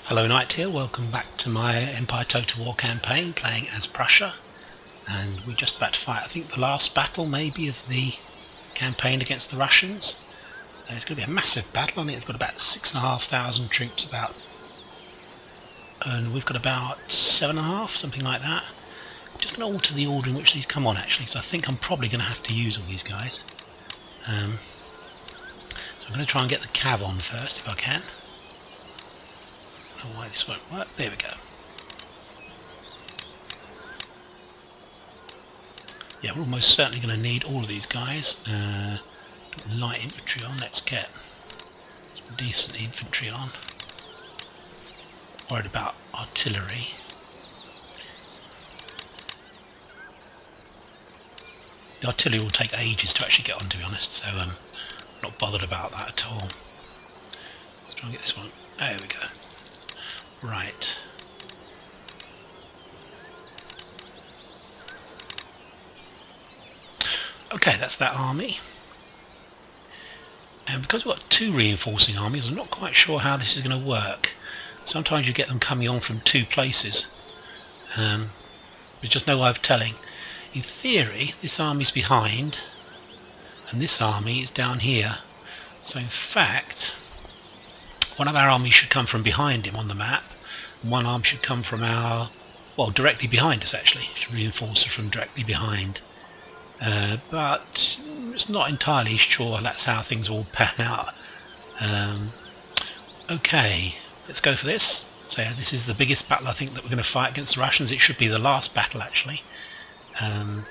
Hello Knight here, welcome back to my Empire Total War campaign playing as Prussia, and we're just about to fight I think the last battle maybe of the campaign against the Russians. It's going to be a massive battle. I think it's got about 6,500 troops about, and we've got about 7,500, something like that. I'm just going to alter the order in which these come on actually, because I think I'm probably going to have to use all these guys. So I'm going to try and get the cav on first if I can. I don't know why this won't work. There we go. Yeah, we're almost certainly going to need all of these guys. Light infantry on. Let's get some decent infantry on. Worried about artillery. The artillery will take ages to actually get on, to be honest, so I'm not bothered about that at all. Let's try and get this one. There we go. Right. Okay, that's that army. And because we've got two reinforcing armies, I'm not quite sure how this is going to work. Sometimes you get them coming on from two places. There's just no way of telling. In theory, this army's behind, and this army is down here. So in fact, one of our armies should come from behind him on the map, and one arm should come from our, well, directly behind us actually. Should reinforce it from directly behind. But it's not entirely sure that's how things all pan out. Okay, let's go for this. So yeah, this is the biggest battle I think that we're going to fight against the Russians. It should be the last battle actually. The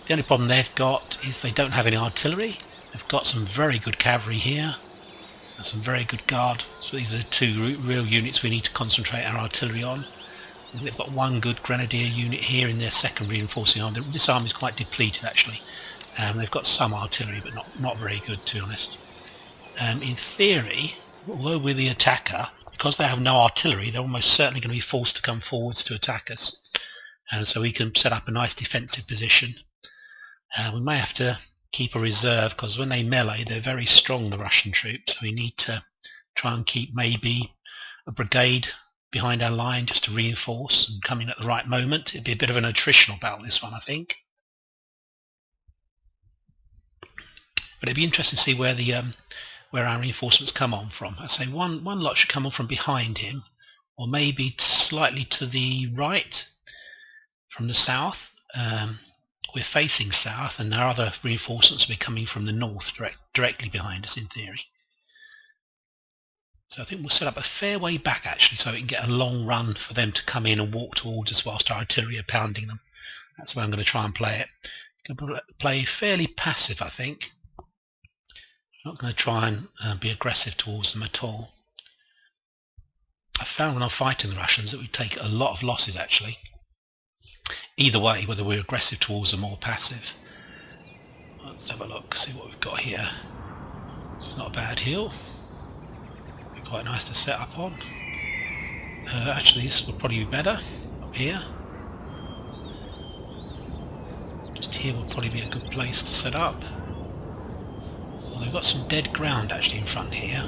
only problem they've got is they don't have any artillery. They've got some very good cavalry here and some very good guard. So these are the two real units we need to concentrate our artillery on. They've got one good grenadier unit here in their second reinforcing army. This army is quite depleted actually. They've got some artillery but not very good, to be honest. In theory, although we're the attacker, because they have no artillery, they're almost certainly going to be forced to come forwards to attack us. And so we can set up a nice defensive position. We may have to keep a reserve because when they melee they're very strong, the Russian troops, so we need to try and keep maybe a brigade behind our line just to reinforce and come in at the right moment. It'd be a bit of an attritional battle, this one, I think. But it'd be interesting to see where the where our reinforcements come on from. I say one lot should come on from behind him, or maybe slightly to the right from the south. We're facing south, and our other reinforcements will be coming from the north, directly behind us in theory. So I think we'll set up a fair way back actually, so we can get a long run for them to come in and walk towards us whilst our artillery are pounding them. That's the way I'm going to try and play it. I'm going to play fairly passive, I think. I'm not going to try and be aggressive towards them at all. I found when I'm fighting the Russians that we take a lot of losses actually. Either way, whether we're aggressive towards them or passive. Let's have a look, see what we've got here. It's not a bad hill. Quite nice to set up on. Actually, this would probably be better up here. Just here would probably be a good place to set up. Well, they've got some dead ground actually in front here.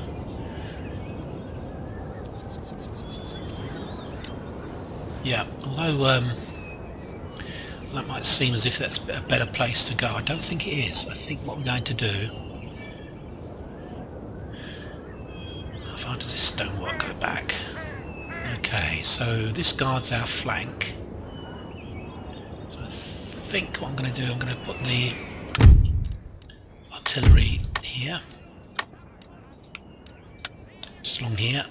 Yeah, although that might seem as if that's a better place to go, I don't think it is. I think what we're going to do, how far does this stonework go back? Okay, so this guards our flank. So I think what I'm going to do, I'm going to put the artillery here, just along here.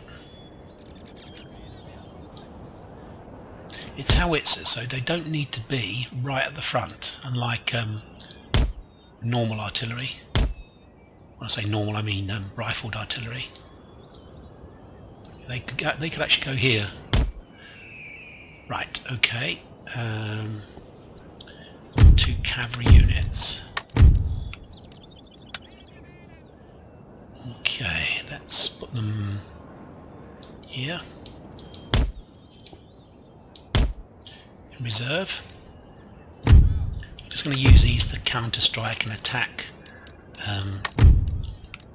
It's howitzers, so they don't need to be right at the front, unlike normal artillery. When I say normal, I mean rifled artillery. They could actually go here. Right, okay. Two cavalry units. Okay, let's put them here. In reserve. I'm just going to use these to counter-strike and attack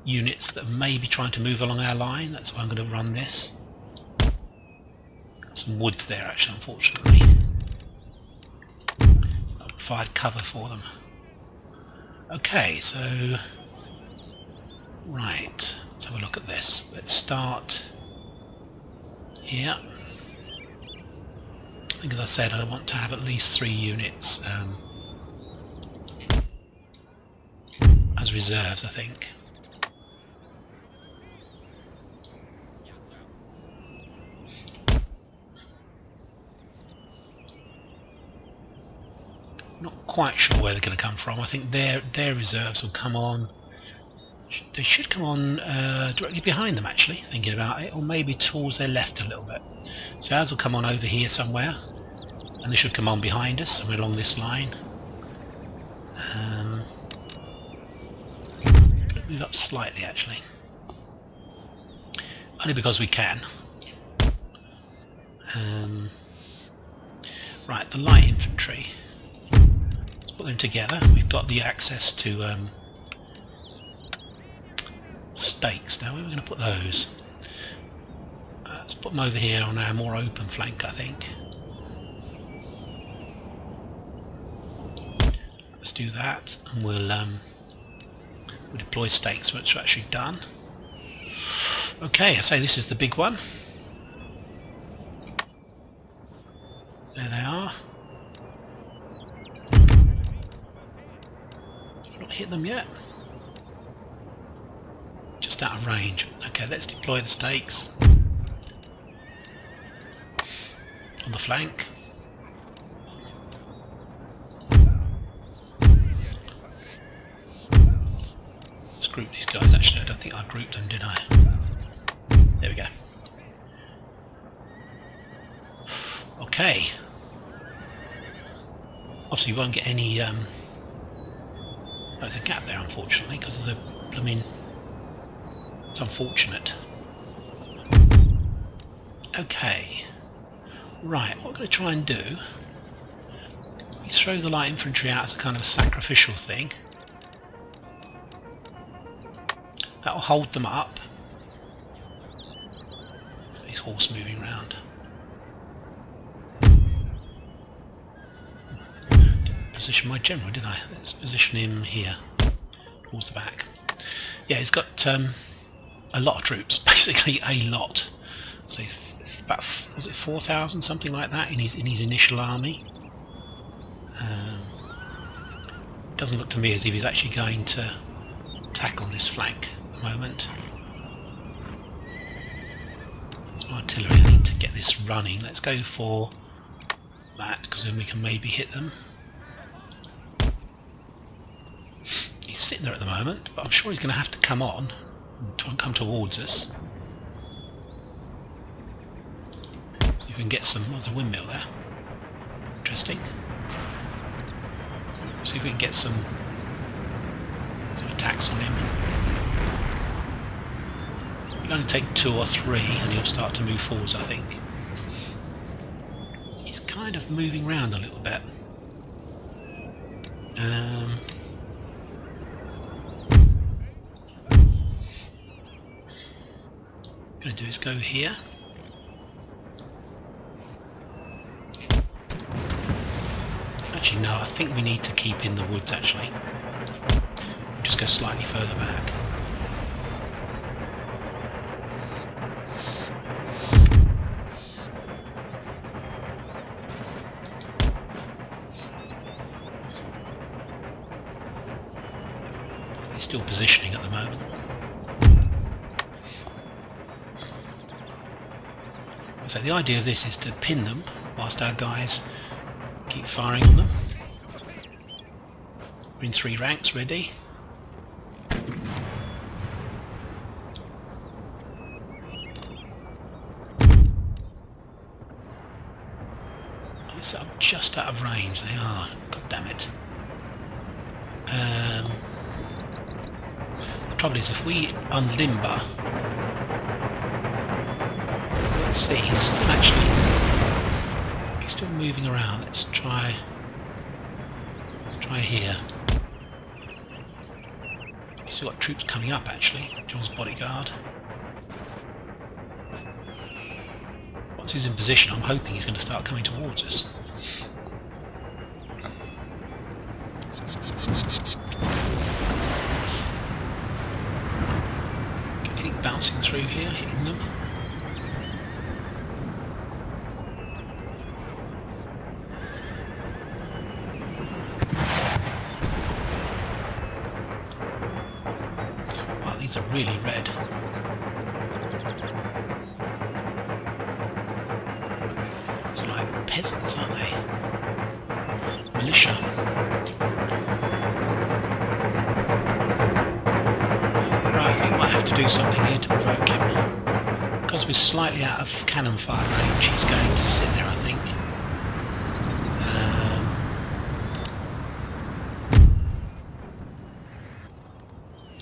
units that may be trying to move along our line. That's why I'm going to run this. some woods there actually, unfortunately. I'll provide cover for them. Okay, so right, let's have a look at this. Let's start here. I think, as I said, I want to have at least 3 units as reserves, I think. Not quite sure where they're going to come from. I think their reserves will come on. They should come on directly behind them, actually, thinking about it, or maybe towards their left a little bit. So ours will come on over here somewhere, and they should come on behind us, somewhere along this line. Could move up slightly, actually, only because we can. Right, the light infantry. Let's put them together. We've got the access to stakes now. Where are we going to put those? Let's put them over here on our more open flank, I think. Let's do that, and we'll deploy stakes once we're actually done. Okay, I say this is the big one. There they are. I've not hit them yet. Just out of range. Okay, let's deploy the stakes on the flank. Let's group these guys. Actually, I don't think I grouped them, did I? There we go. Okay. Obviously, you won't get any. There's a gap there, unfortunately, because of the. I mean, it's unfortunate. Okay. Right, what we're going to try and do. We throw the light infantry out as a kind of a sacrificial thing. That will hold them up. So his horse moving around. Position my general, did I? Let's position him here, towards the back. Yeah, he's got a lot of troops, basically a lot. So about, was it 4,000, something like that, in his initial army. Doesn't look to me as if he's actually going to attack on this flank at the moment. Some artillery, I need to get this running. Let's go for that, because then we can maybe hit them. He's sitting there at the moment, but I'm sure he's going to have to come on and come towards us. See if we can get some. There's a windmill there. Interesting. See if we can get some attacks on him. It'll only take 2 or 3 and he'll start to move forwards, I think. He's kind of moving around a little bit. What I'm going to do is go here. Actually, no, I think we need to keep in the woods, actually. Just go slightly further back. He's still positioning at the moment. So the idea of this is to pin them whilst our guys keep firing on them. We're in 3 ranks ready. It's up just out of range, they are. God damn it. The trouble is, if we unlimber, let's see, he's still moving around. Let's try here. He's still got troops coming up, actually. John's bodyguard. once he's in position, I'm hoping he's going to start coming towards us. Anything bouncing through here, hitting them? Wow, these are really red. They're like peasants, aren't they? Militia. Right, I think I might have to do something here to provoke him. Because we're slightly out of cannon fire range, he's going to sit there, I think.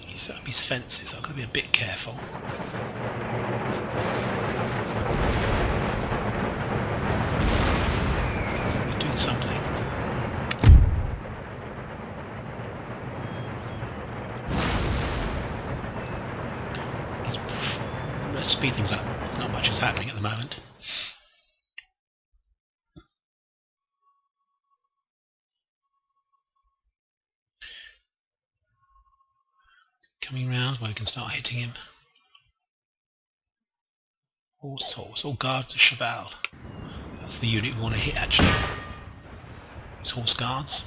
He's set up his fences, so I've got to be a bit careful. He's doing something. Let's speed things up. Not much is happening at the moment. Coming round where we can start hitting him. Horse, all guards, cheval. That's the unit we want to hit actually. It's horse guards.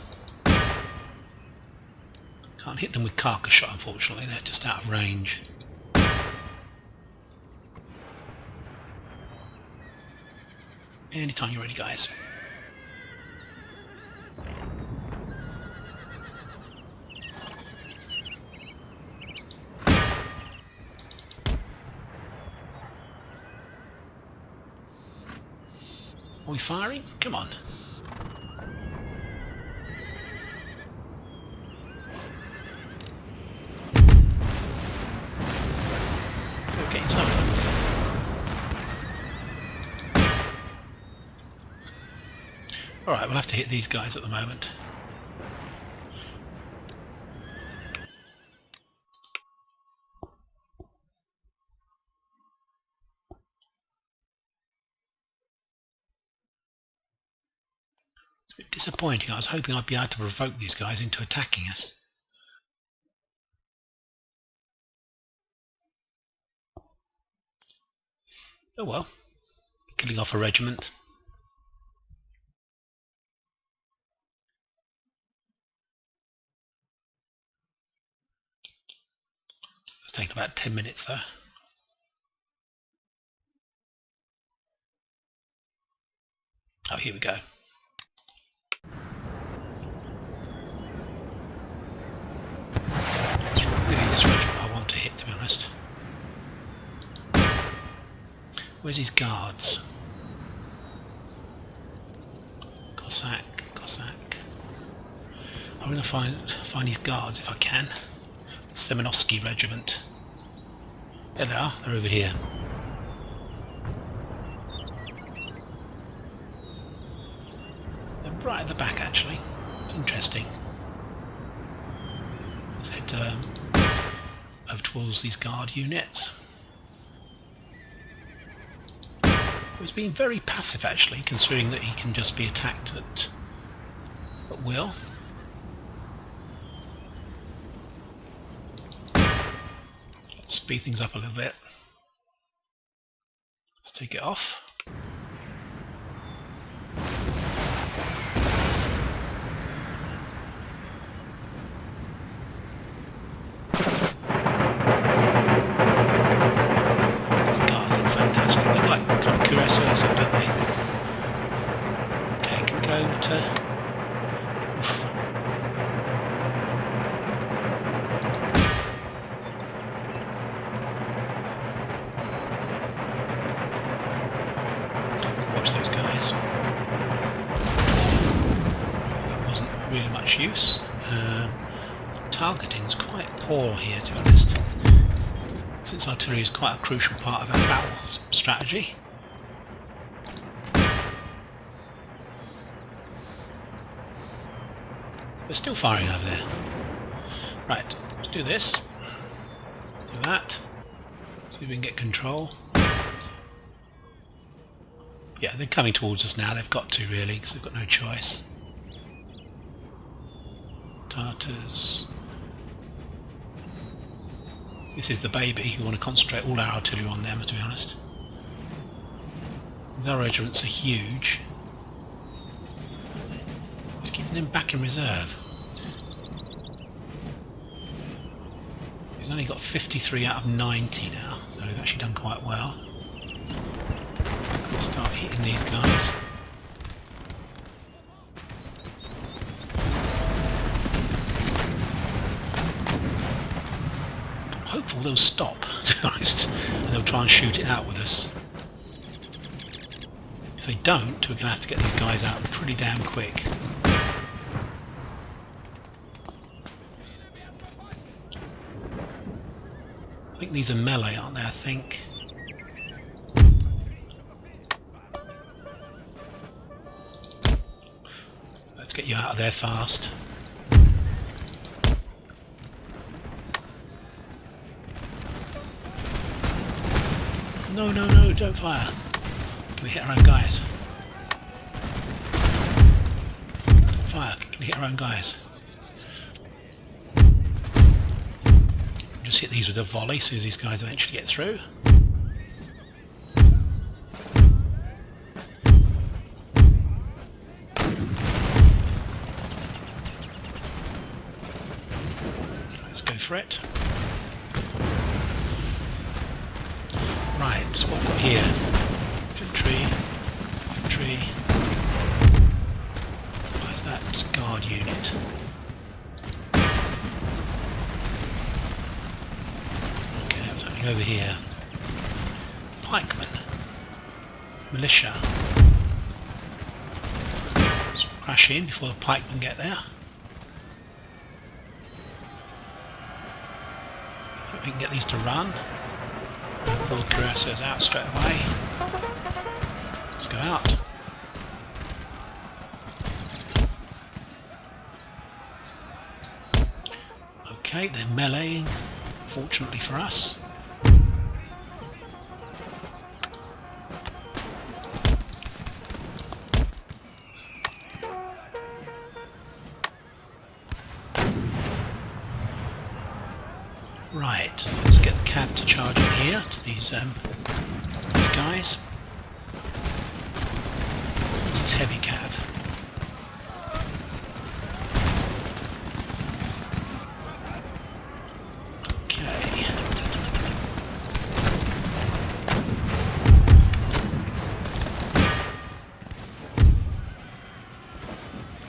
Can't hit them with carcass shot unfortunately, they're just out of range. Anytime you're ready, guys. Are we firing? Come on. We're getting something. Alright, we'll have to hit these guys at the moment. It's a bit disappointing. I was hoping I'd be able to provoke these guys into attacking us. Oh well. Killing off a regiment. It's taken about 10 minutes though. Oh, here we go. It's really this regiment I want to hit, to be honest. Where's his guards? Cossack. I'm going to find his guards if I can. Semenovsky regiment. There they are, they're over here. They're right at the back actually. It's interesting. Let's head over towards these guard units. He's been very passive actually, considering that he can just be attacked at will. Let's speed things up a little bit. Let's take it off. Watch those guys. That wasn't really much use. Targeting's quite poor here, to be honest. Since artillery is quite a crucial part of our battle strategy. We're still firing over there. Right, let's do this. Do that. See if we can get control. Yeah, they're coming towards us now. They've got to, really, because they've got no choice. Tartars. This is the baby. We want to concentrate all our artillery on them, to be honest. Their regiments are huge. Just keeping them back in reserve. He's only got 53 out of 90 now, so we've actually done quite well. Let's start hitting these guys. I'm hopeful they'll stop, to be honest, and they'll try and shoot it out with us. If they don't, we're going to have to get these guys out pretty damn quick. I think these are melee, aren't they, I think? Let's get you out of there fast. No, no, no, don't fire. Can we hit our own guys? Fire, can we hit our own guys? Just hit these with a volley as soon as these guys eventually get through. Let's go for it. Right, so what we've got here? Infantry, infantry. Where's that guard unit? Over here. Pikemen. Militia. Let's crash in before the pikemen get there. Hope we can get these to run. Pull the cuirassiers out straight away. Let's go out. Okay, they're meleeing, fortunately for us. Right, let's get the cab to charge in here to these guys. It's heavy cab. Okay.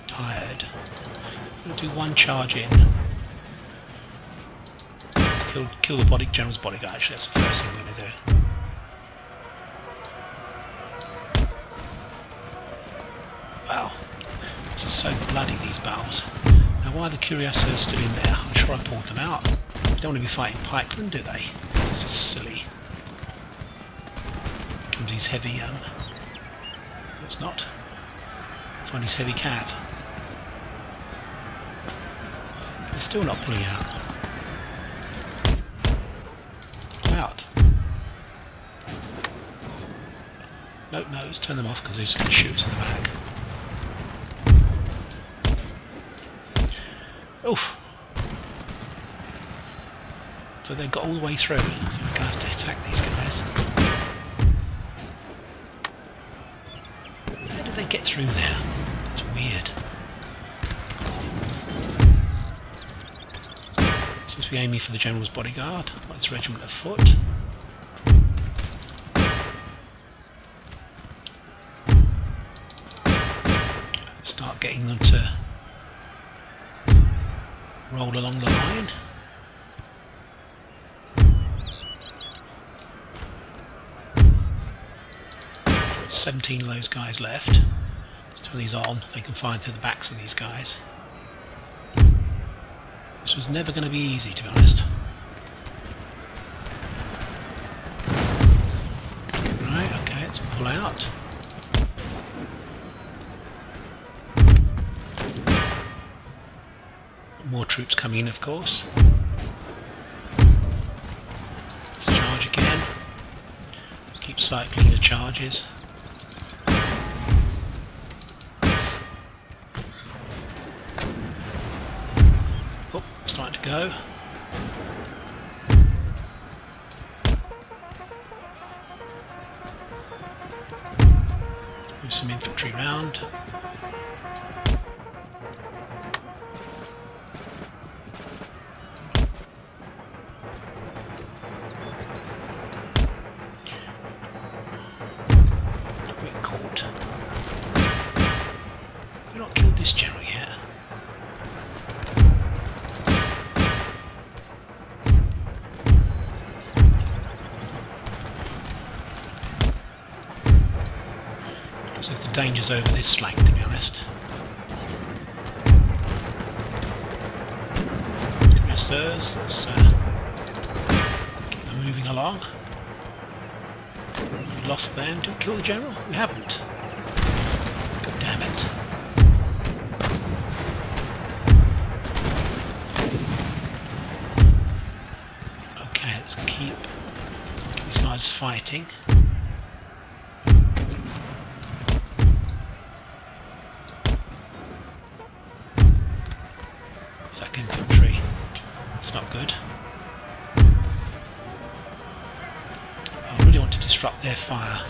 Tired. We'll do one charge in. Kill the general's bodyguard, actually, that's the first thing we're going to do. Wow, this is so bloody, these battles. Now why are the cuirassiers still in there? I'm sure I pulled them out. They don't want to be fighting pikemen, do they? It's just silly. Here comes these heavy, it's not. Find his heavy cav. They're still not pulling out. Out. No, let's turn them off because they're just going to shoot us in the back. Oof! So they've got all the way through, so we're going to have to attack these guys. How did they get through there? That's weird. Seems to be aiming for the general's bodyguard. That's a regiment of foot. Start getting them to roll along the line. 17 of those guys left. Let's turn these on, they can fire through the backs of these guys. This was never going to be easy, to be honest. Right, okay, let's pull out. More troops coming in, of course. Let's charge again. Let's keep cycling the charges. go. Move some infantry round. We're caught. We've not killed this general yet. Looks as if the danger's over this flank, to be honest. Cuirassiers, let's keep them moving along. We lost them. Did we kill the general? We haven't. God damn it. Okay, let's keep these guys fighting. Second infantry. That's not good. I really want to disrupt their fire.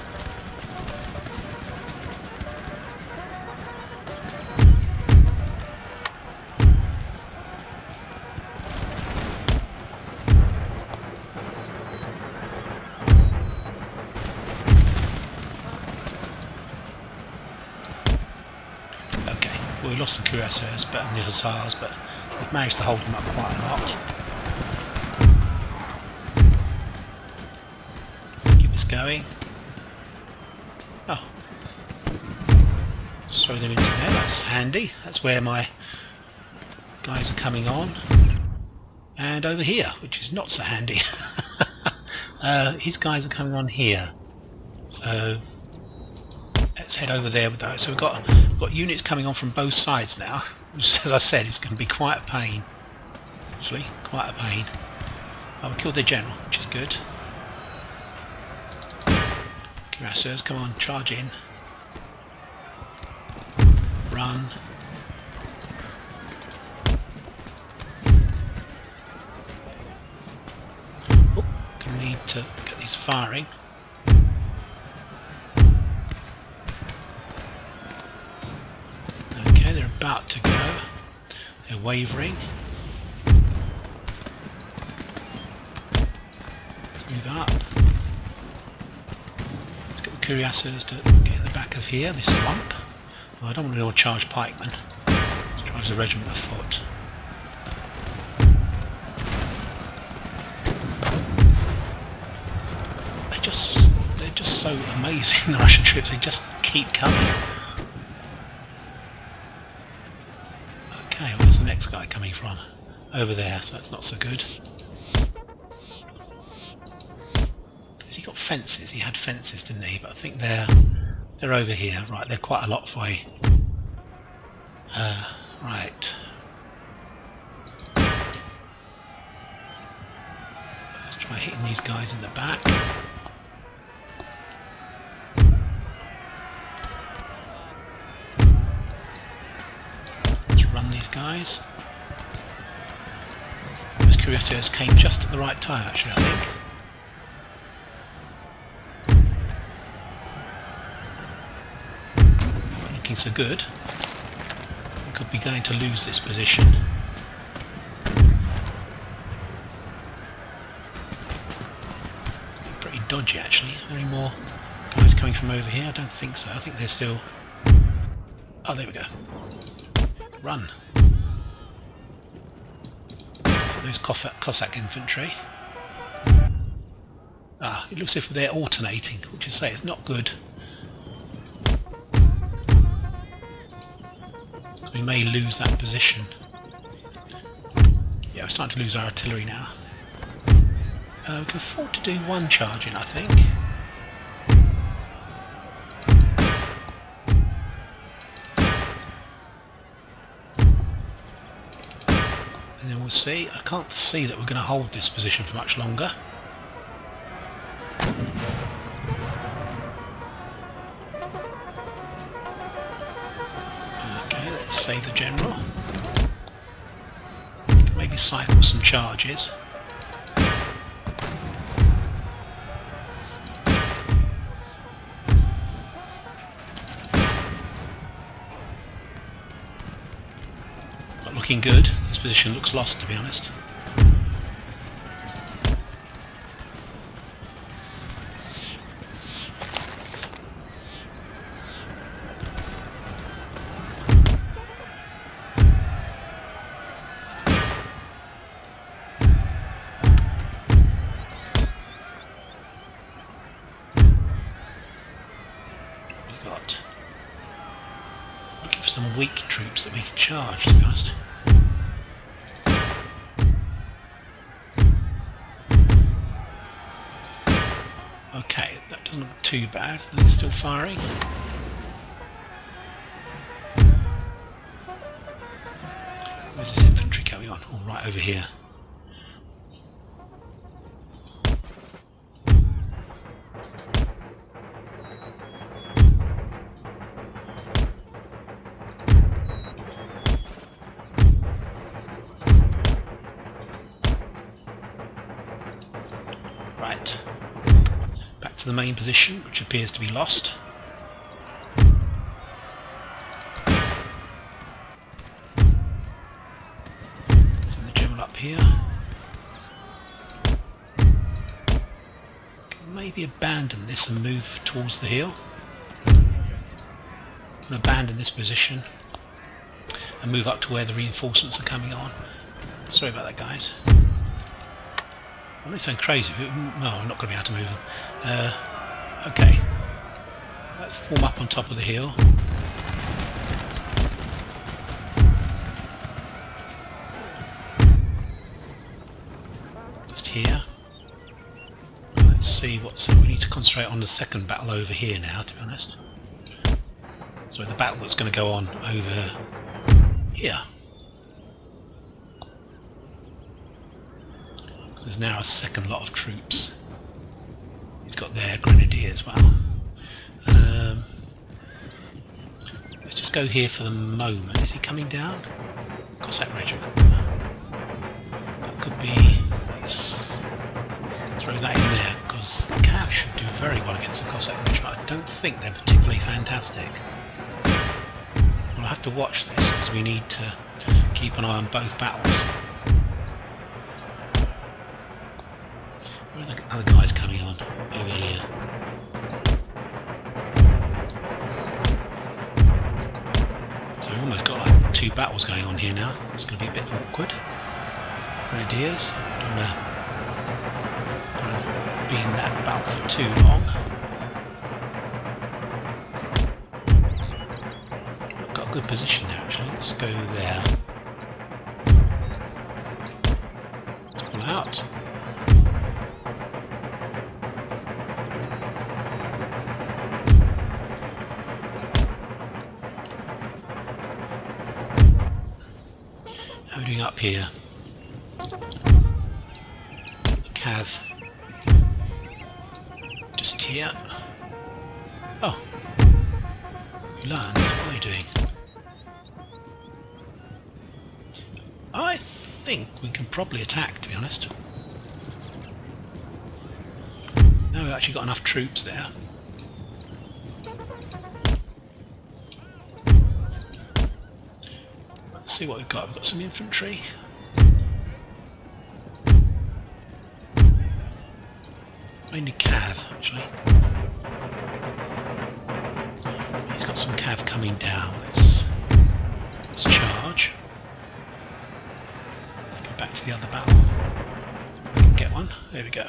Okay, well, we lost the cuirassiers and the hussars, but we've managed to hold them up quite a lot. Let's keep this going. Oh. Let's throw them into there, that's handy. That's where my guys are coming on. And over here, which is not so handy. His guys are coming on here. So let's head over there with those. So we've got units coming on from both sides now. As I said, it's going to be quite a pain. Actually, quite a pain. Oh, we killed their general, which is good. Cuirassiers, come on, charge in. Run. Oh, gonna need to get these firing. Okay, they're about to go. They're wavering. Let's move up. Let's get the cuirassiers to get in the back of here, this lump. Well, I don't want to charge pikemen. Let's try as a regiment of foot. They're just so amazing, the Russian troops. They just keep coming. Okay, where's the next guy coming from? Over there, so that's not so good. Has he got fences? He had fences, didn't he? But I think they're over here. Right, they're quite a lot for you. Right. Let's try hitting these guys in the back. Run these guys. Those cuirassiers came just at the right time, actually, I think. Not looking so good. We could be going to lose this position. Pretty dodgy, actually. Are there any more guys coming from over here? I don't think so. I think they're still... Oh, there we go. Run. So those Cossack infantry. Ah, it looks as if they're alternating, which is to say it's not good. We may lose that position. Yeah, we're starting to lose our artillery now. We can afford to do one charge in, I think. And then we'll see. I can't see that we're going to hold this position for much longer. Okay, let's save the general. Maybe cycle some charges. Not looking good. This position looks lost, to be honest. Looking for some weak troops that we can charge, to be honest. Okay, that doesn't look too bad. It's still firing. Where's this infantry coming on? Oh, right over here. Right, back to the main position, which appears to be lost. Send the general up here. Can maybe abandon this and move towards the hill. And abandon this position and move up to where the reinforcements are coming on. Sorry about that, guys. Well, they sound crazy. No, I'm not going to be able to move them. Okay. Let's form up on top of the hill. Just here. Let's see what's... We need to concentrate on the second battle over here now, to be honest. So the battle that's going to go on over here. There's now a second lot of troops. He's got their grenadiers as well. Let's just go here for the moment. Is he coming down? Cossack regiment. That could be... Let's throw that in there, because the Cav should do very well against the Cossack regiment. I don't think they're particularly fantastic. We'll have to watch this, because we need to keep an eye on both battles. Where are the other guys coming on? Over here. So we've almost got like two battles going on here now. It's going to be a bit awkward. Grenadiers. Don't want to be in that battle for too long. I've got a good position there actually. Let's go there. Let's pull out. How are we doing up here? The Cav. Just here. Oh. Lands, what are they doing? I think we can probably attack, to be honest. No, we've actually got enough troops there. Let's see what we've got. We've got some infantry. Mainly Cav, actually. He's got some Cav coming down. Let's charge. Let's go back to the other battle. We can get one. There we go.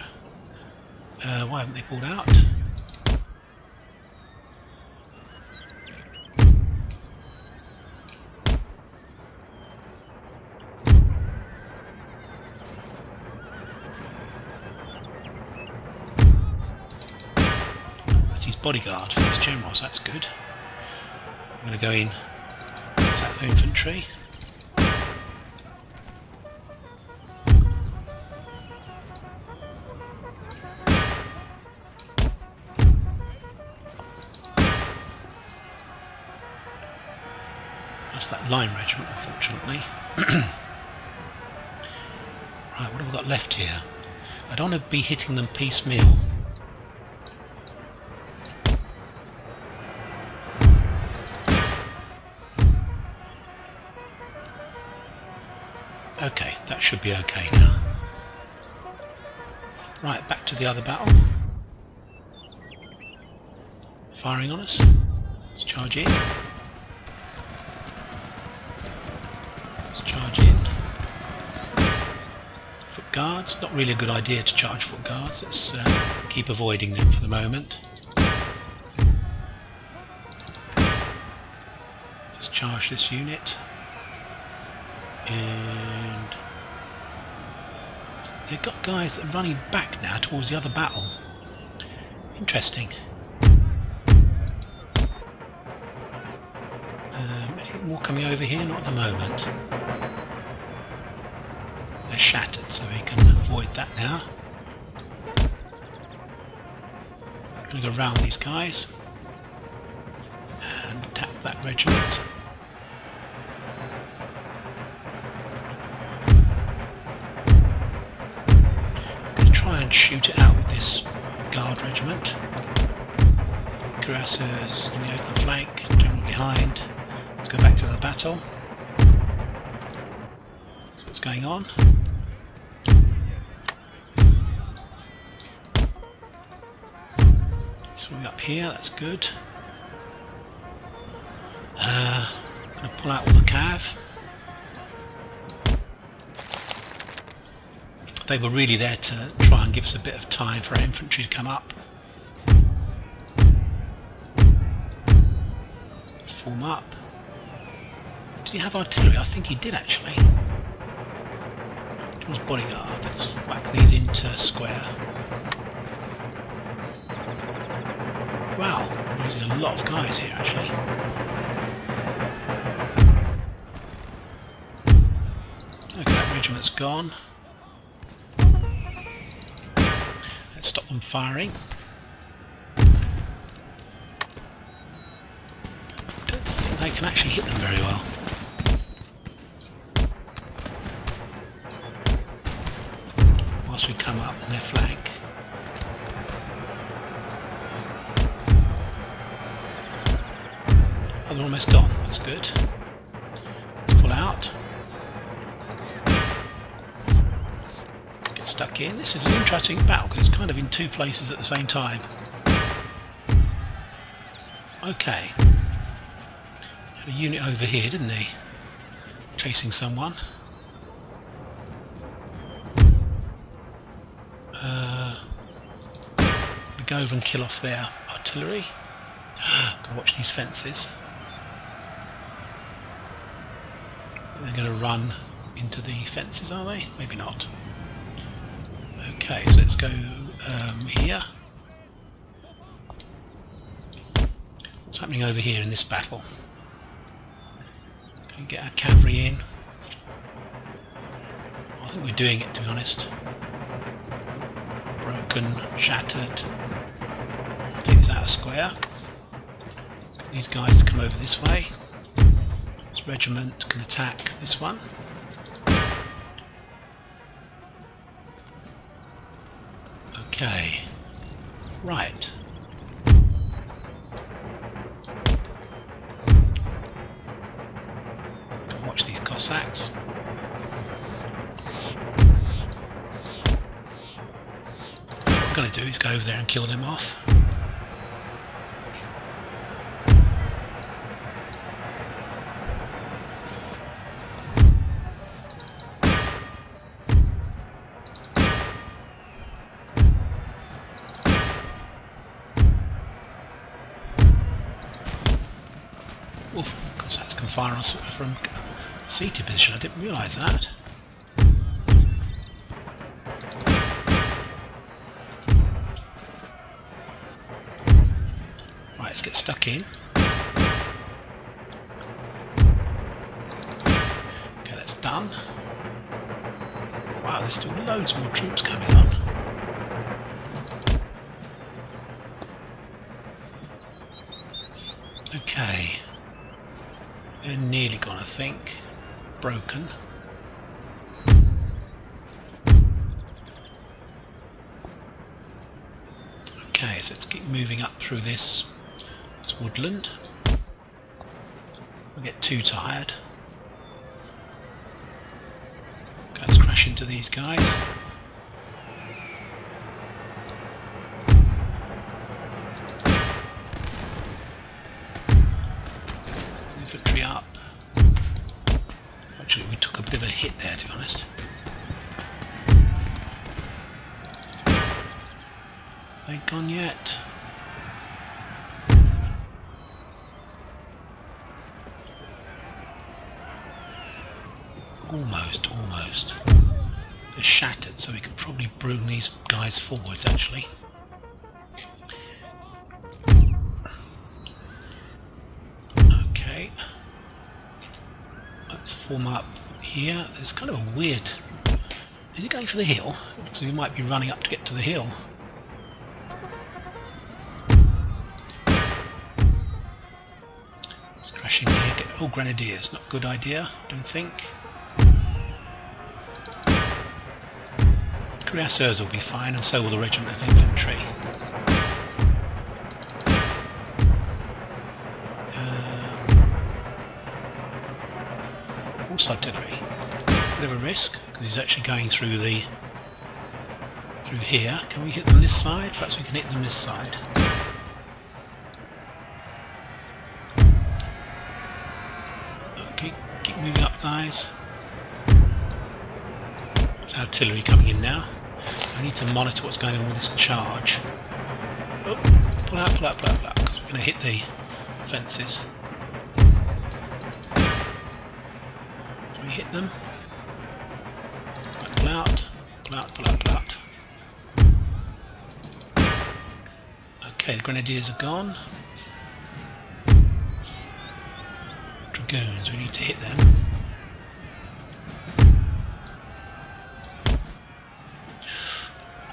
Why haven't they pulled out? His bodyguard for his generals, that's good. I'm going to go in, attack the infantry. That's that line regiment, unfortunately. Right, what have we got left here? I don't want to be hitting them piecemeal. Okay, that should be okay now. Right, back to the other battle. Firing on us. Let's charge in. Let's charge in. Foot guards. Not really a good idea to charge foot guards. Let's keep avoiding them for the moment. Let's charge this unit. And they've got guys that are running back now towards the other battle. Interesting. Anything more coming over here? Not at the moment. They're shattered, so we can avoid that now. I'm going to go round these guys and attack that regiment. And shoot it out with this guard regiment. Cuirassiers on the open flank, general behind. Let's go back to the battle. That's what's going on. Swing up here, that's good. I'm going to pull out all the cav. They were really there to try and give us a bit of time for our infantry to come up. Let's form up. Did he have artillery? I think he did actually. It was bodyguard. Let's whack these into square. Wow, we're losing a lot of guys here actually. Okay, that regiment's gone. Stop them firing. I don't think they can actually hit them very well. Whilst we come up on their flank. Oh, they're almost gone. That's good. Let's pull out. Stuck in. This is an interesting battle because it's kind of in two places at the same time. Okay. Had a unit over here, didn't he? Chasing someone. We go over and kill off their artillery. Gotta watch these fences. They're going to run into the fences, are they? Maybe not. Okay, so let's go here. What's happening over here in this battle? Can we get our cavalry in? I think we're doing it, to be honest. Broken, shattered. Take this out of square. Get these guys to come over this way. This regiment can attack this one. Okay, right. Watch these Cossacks. What we're going to do is go over there and kill them off. Oof, Cossacks can fire us from seated position. I didn't realise that. Right, let's get stuck in. Okay, that's done. Wow, there's still loads more troops coming on. Okay. They're nearly gone, I think. Broken. so let's keep moving up through this woodland. We'll get too tired. Okay, let's crash into these guys. Infantry up. Actually, we took a bit of a hit there, to be honest. Ain't gone yet. Almost. They're shattered, so we could probably bring these guys forwards, actually. Okay. Let's form up here. There's kind of a weird... Is he going for the hill? So he might be running up to get to the hill. It's crashing here. Oh, grenadiers. Not a good idea, I don't think. Cuirassiers will be fine, and so will the regiment of infantry. Horse artillery. Bit of a risk, because he's actually going through here. Can we hit them this side? Perhaps we can hit them this side. Keep moving up, guys. There's artillery coming in now. I need to monitor what's going on with this charge. Oh, pull out, because we're going to hit the fences. Can we hit them? Pull out. Okay, the grenadiers are gone. Dragoons, we need to hit them.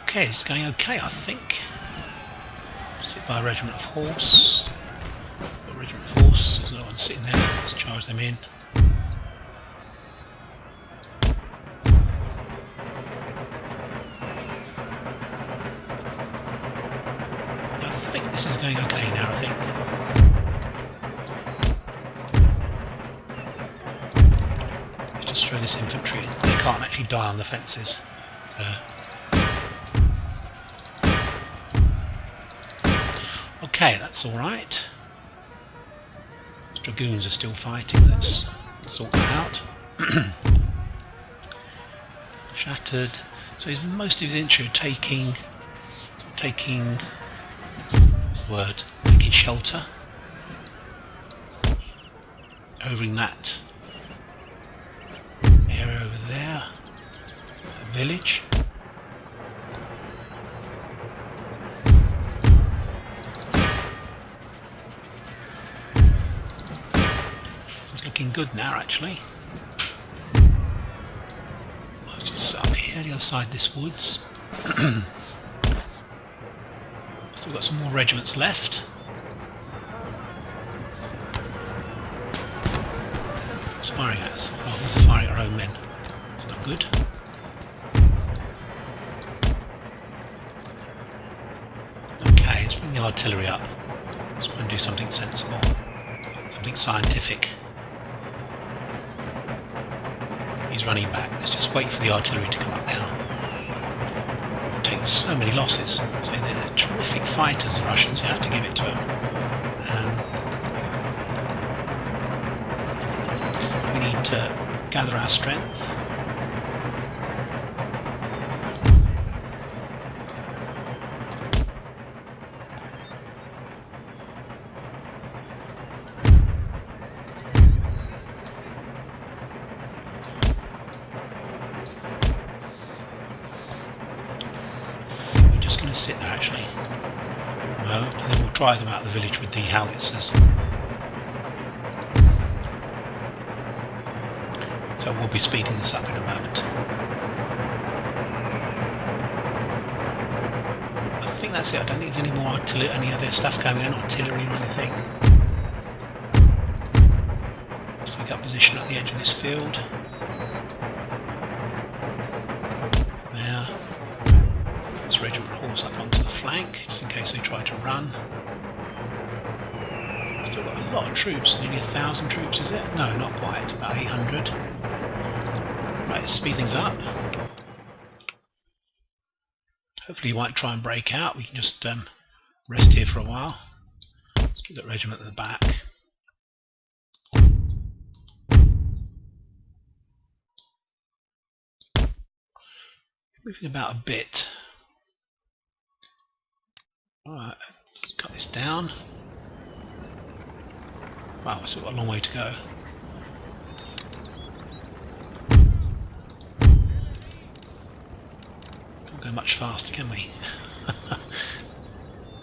Okay, it's going okay, I think. Sit by a regiment of horse. A regiment of horse, there's no one sitting there. Let's charge them in. I think this is going okay now, I think. Let's just throw this infantry in. They can't actually die on the fences. So. Okay, that's alright. Dragoons are still fighting, let's sort that out. Shattered. So most of his infantry are taking what's the word? Taking shelter. Over in that area over there. A village. Looking good now, actually. I'll just up here, the other side of this woods. Still got some more regiments left. What's firing at us? Oh, these are firing at our own men. It's not good. Okay, let's bring the artillery up. Let's try and do something sensible. Something scientific. He's running back. Let's just wait for the artillery to come up now. It takes so many losses. So they're terrific fighters, the Russians. You have to give it to them. We need to gather our strength. Going to sit there actually. No, and then we'll drive them out of the village with the howitzers. So we'll be speeding this up in a moment. I think that's it. I don't think there's any more artillery, any other stuff coming in, artillery or anything. Let's take up position at the edge of this field. There. regiment horse up onto the flank, just in case they try to run. Still got a lot of troops, nearly 1,000 troops, is it? No, not quite, about 800. Right, let's speed things up. Hopefully he won't try and break out, we can just rest here for a while. Let's get that regiment at the back. Moving about a bit. Alright, let's cut this down. Wow, we've still got a long way to go. Can't go much faster, can we?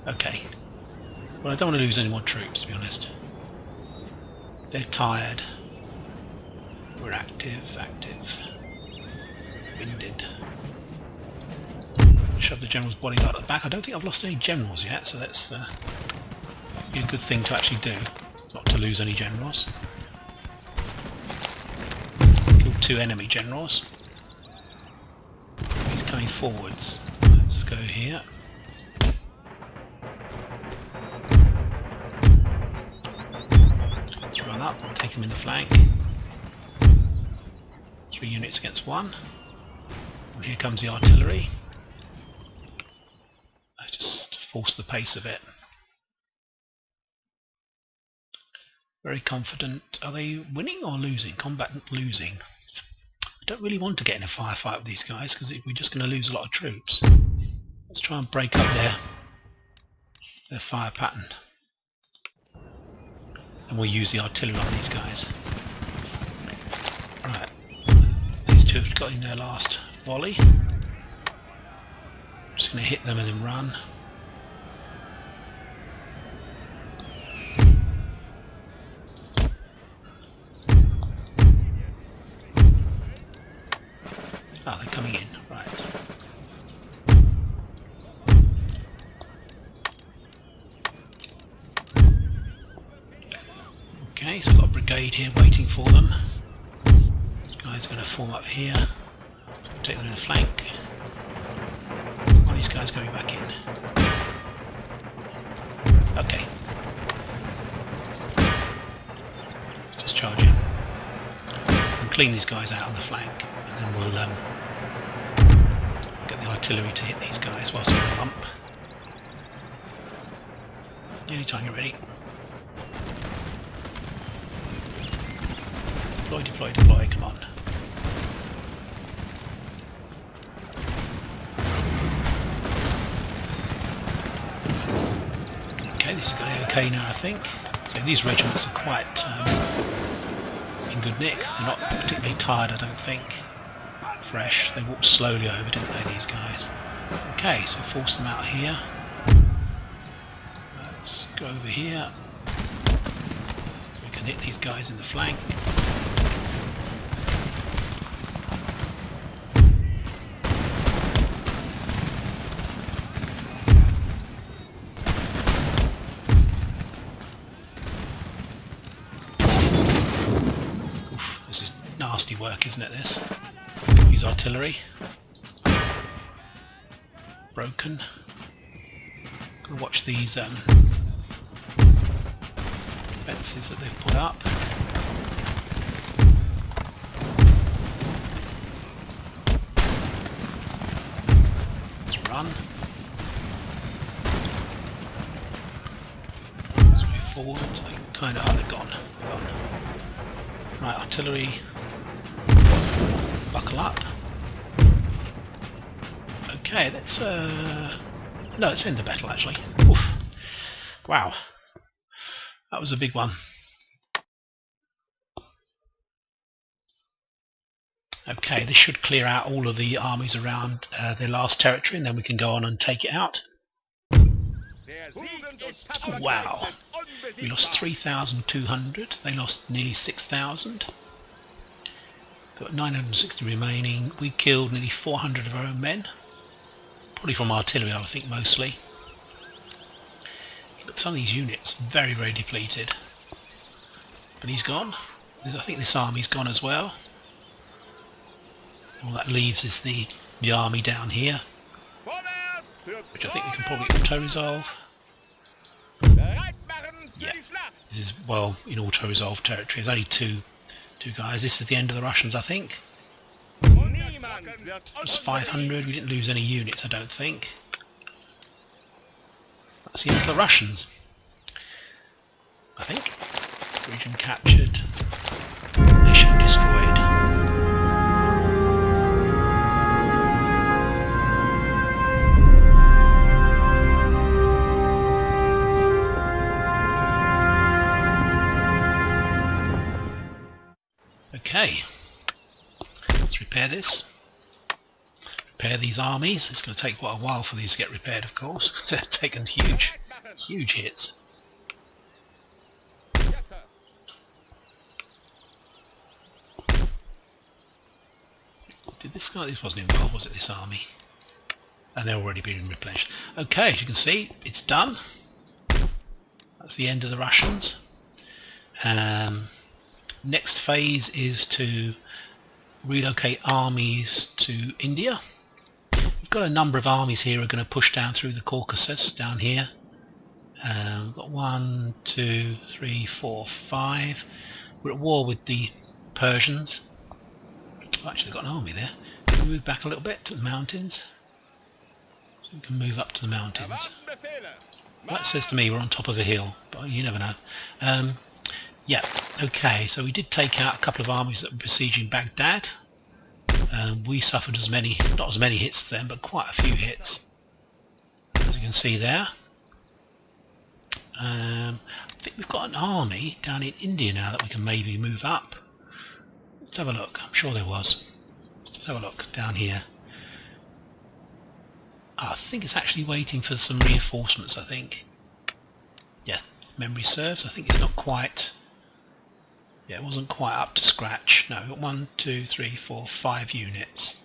Okay. Well, I don't want to lose any more troops, to be honest. They're tired. We're active. Winded. Shove the general's bodyguard at the back. I don't think I've lost any generals yet, so that's be a good thing to actually do. Not to lose any generals. Killed 2 enemy generals. He's coming forwards. Let's go here. Let's run up, take him in the flank. 3 units against 1. And here comes the artillery. I just force the pace of it. Very confident. Are they winning or losing? Combatant losing. I don't really want to get in a firefight with these guys because we're just going to lose a lot of troops. Let's try and break up their fire pattern. And we'll use the artillery on these guys. Right. These 2 have got in their last volley. Just going to hit them and then run. Oh, they're coming in, right. Okay, so we've got a brigade here waiting for them. These guys are going to form up here. Take them in the flank. One of these guys going back in. Okay. Just charge in. And clean these guys out on the flank. And then we'll get the artillery to hit these guys whilst we're in a lump. Anytime you're ready. Deploy, come on. Okay, this is going okay now, I think. So these regiments are quite in good nick. They're not particularly tired, I don't think. Fresh. They walked slowly over, didn't they, these guys? Okay, so force them out here. Let's go over here. So we can hit these guys in the flank. Oof, this is nasty work, isn't it, this? Use artillery. Broken. Gotta watch these fences that they've put up. Let's run. Let's move forward. Kind of, they're gone. Right, artillery. Buckle up. Okay, let's no, it's in the battle actually. Oof. Wow, that was a big one. Okay, this should clear out all of the armies around their last territory, and then we can go on and take it out. Oh, wow, we lost 3,200. They lost nearly 6,000. Got 960 remaining. We killed nearly 400 of our own men. Probably from artillery, I think, mostly. But some of these units very, very depleted. But he's gone. I think this army's gone as well. All that leaves is the army down here. which I think we can probably auto-resolve. Yeah, this is, well, in auto-resolve territory. There's only two guys. This is the end of the Russians, I think. It was 500. We didn't lose any units, I don't think. That's the end of the Russians, I think. Region captured. Nation destroyed. Okay, let's repair this. Repair these armies. It's going to take quite a while for these to get repaired, of course. They've taken huge hits. Did this guy? This wasn't involved, was it? This army? And they're already being replenished. Okay, as you can see, it's done. That's the end of the Russians. Next phase is to relocate armies to India. We've got a number of armies here who are going to push down through the Caucasus, down here. We've got 1, 2, 3, 4, 5. We're at war with the Persians. Oh, actually, they've got an army there. Can we move back a little bit to the mountains? So we can move up to the mountains. That says to me we're on top of a hill, but you never know. Yeah, okay, so we did take out a couple of armies that were besieging Baghdad. We suffered not as many hits as them, but quite a few hits, as you can see there. I think we've got an army down in India now that we can maybe move up. Let's have a look. I'm sure there was. Let's just have a look down here. I think it's actually waiting for some reinforcements, I think. Yeah, memory serves. I think it's not quite... Yeah, it wasn't quite up to scratch. No, 1, 2, 3, 4, 5 units.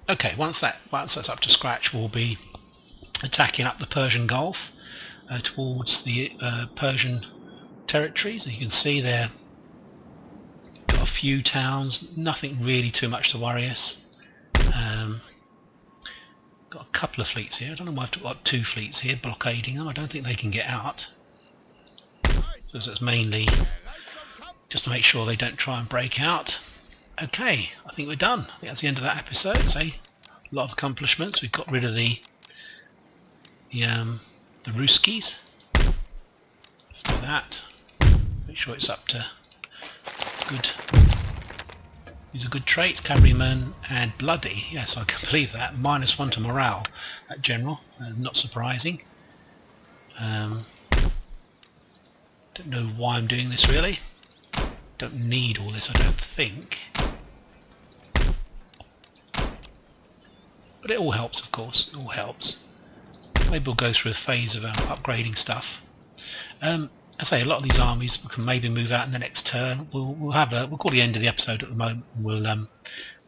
Okay, once that's up to scratch, we'll be attacking up the Persian Gulf towards the Persian territories. As you can see there, got a few towns, nothing really too much to worry us. Got a couple of fleets here. I don't know why I've got 2 fleets here blockading them. I don't think they can get out. So it's mainly just to make sure they don't try and break out. Okay, I think we're done. I think that's the end of that episode. It's a lot of accomplishments. We've got rid of the Ruskies. Let's do that. Make sure it's up to good. These are good traits, cavalryman and bloody. Yes, I can believe that. -1 to morale, that general. Not surprising. Don't know why I'm doing this really. Don't need all this, I don't think. But it all helps, of course. It all helps. Maybe we'll go through a phase of upgrading stuff. I say a lot of these armies we can maybe move out in the next turn. We'll call the end of the episode at the moment. We'll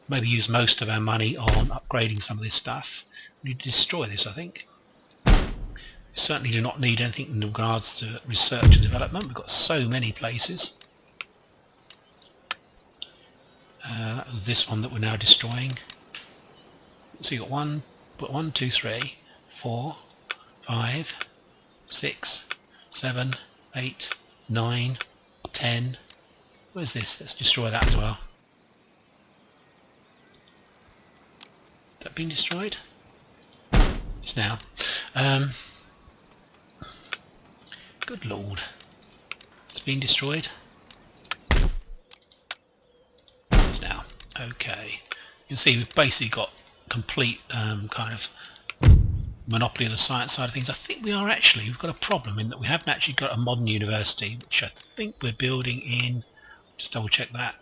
maybe use most of our money on upgrading some of this stuff. We need to destroy this, I think. We certainly do not need anything in regards to research and development. We've got so many places. That was this one that we're now destroying. So you've got 1, 2, 3, 4, 5, 6, 7, 8, 9, 10. Where's this? Let's destroy that as well. Has that been destroyed? Just now. Good lord. It's been destroyed. Just now. Okay. You can see we've basically got complete kind of monopoly of the science side of things. I think we've got a problem in that we haven't actually got a modern university, which I think we're building in, just double check that,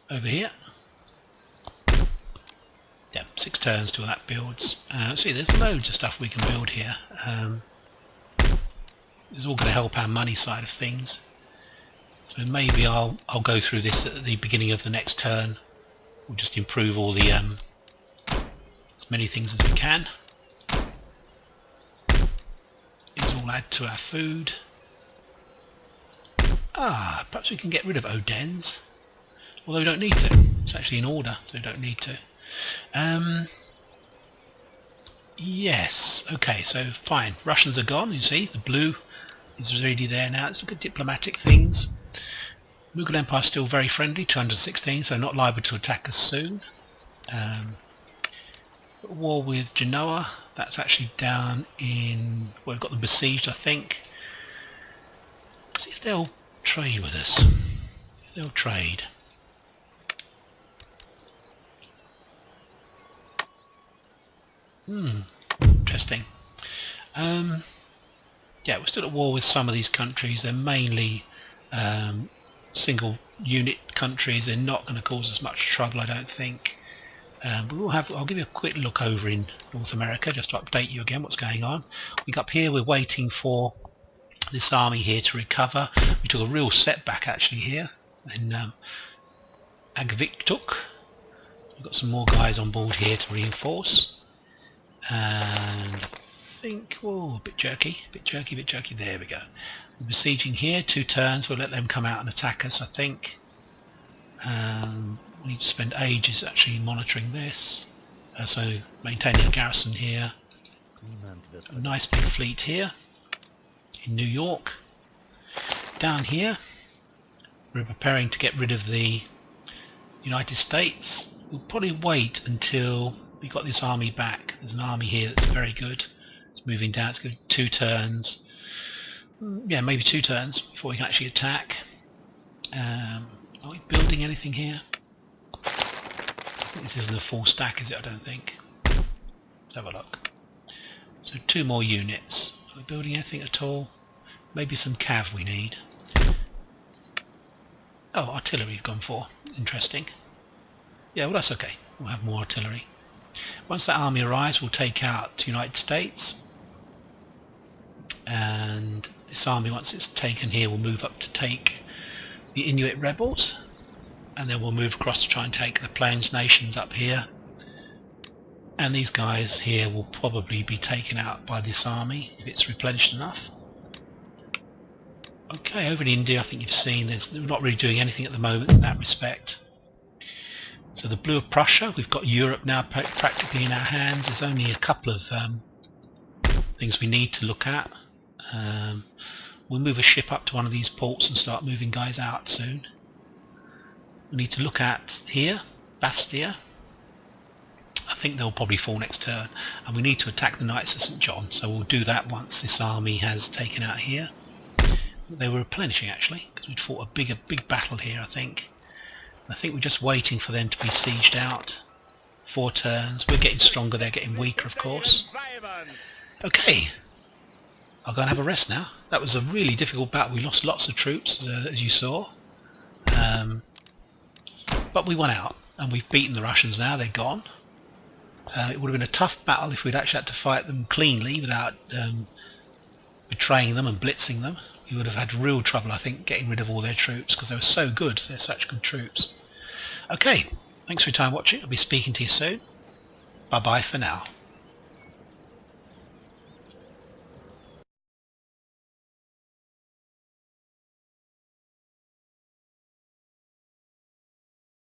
over here. Yeah, 6 turns till that builds. See, there's loads of stuff we can build here. It's all going to help our money side of things. So maybe I'll go through this at the beginning of the next turn. We'll just improve all the as many things as we can. These all add to our food. Perhaps we can get rid of Odense. Although we don't need to. It's actually in order, so we don't need to. Yes, okay, so fine. Russians are gone, you see. The blue is already there now. Let's look at diplomatic things. Mughal Empire is still very friendly, 216, so not liable to attack us soon. War with Genoa, that's actually down in... well, we've got them besieged, I think. Let's see if they'll trade with us. If they'll trade. Interesting. Yeah, we're still at war with some of these countries. They're mainly single unit countries. They're not going to cause us much trouble, I don't think. But I'll give you a quick look over in North America just to update you again what's going on. Up here we're waiting for this army here to recover. We took a real setback actually here in Agviktuk. We've got some more guys on board here to reinforce. And I think, whoa, a bit jerky, there we go. We're besieging here, 2 turns, we'll let them come out and attack us, I think. We need to spend ages actually monitoring this. So maintaining a garrison here. A nice big fleet here in New York. Down here, we're preparing to get rid of the United States. We'll probably wait until we got this army back. There's an army here that's very good. It's moving down. It's going 2 turns. Yeah, maybe 2 turns before we can actually attack. Are we building anything here? This isn't a full stack, is it? I don't think. Let's have a look. So 2 more units. Are we building anything at all? Maybe some cav we need. Oh, artillery we've gone for. Interesting. Yeah, well that's okay. We'll have more artillery. Once that army arrives, we'll take out the United States. And this army, once it's taken here, will move up to take the Inuit rebels. And then we'll move across to try and take the Plains nations up here. And these guys here will probably be taken out by this army if it's replenished enough. Okay, over in India I think you've seen they're not really doing anything at the moment in that respect. So the blue of Prussia, we've got Europe now practically in our hands. There's only a couple of things we need to look at. We'll move a ship up to one of these ports and start moving guys out soon. We need to look at here, Bastia. I think they'll probably fall next turn. And we need to attack the Knights of St. John, so we'll do that once this army has taken out here. They were replenishing actually, because we'd fought a big battle here I think. I think we're just waiting for them to be sieged out. 4 turns. We're getting stronger, they're getting weaker of course. Okay, I'll go and have a rest now. That was a really difficult battle. We lost lots of troops as you saw. But we won out and we've beaten the Russians now, they're gone. It would have been a tough battle if we'd actually had to fight them cleanly without betraying them and blitzing them. We would have had real trouble I think getting rid of all their troops because they were so good, they're such good troops. Okay, thanks for your time watching, I'll be speaking to you soon. Bye bye for now.